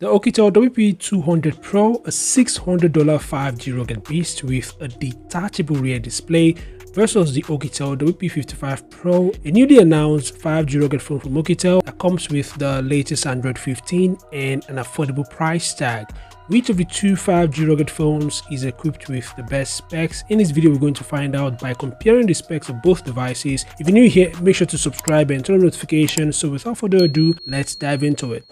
The Oukitel WP200 Pro, a $600 5G rugged beast with a detachable rear display, versus the Oukitel WP55 Pro, a newly announced 5G rugged phone from Oukitel that comes with the latest Android 15 and an affordable price tag. Which of the two 5G rugged phones is equipped with the best specs? In this video, we're going to find out by comparing the specs of both devices. If you're new here, make sure to subscribe and turn on notifications. So without further ado, let's dive into it.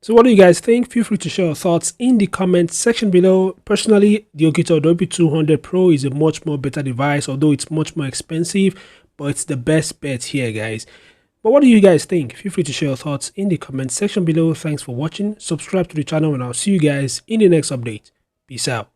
So what do you guys think? Feel free to share your thoughts in the comment section below. Personally, the Oukitel WP200 Pro is a much more better device, although it's much more expensive, but it's the best bet here, guys. But what do you guys think? Feel free to share your thoughts in the comment section below. Thanks for watching. Subscribe to the channel and I'll see you guys in the next update. Peace out.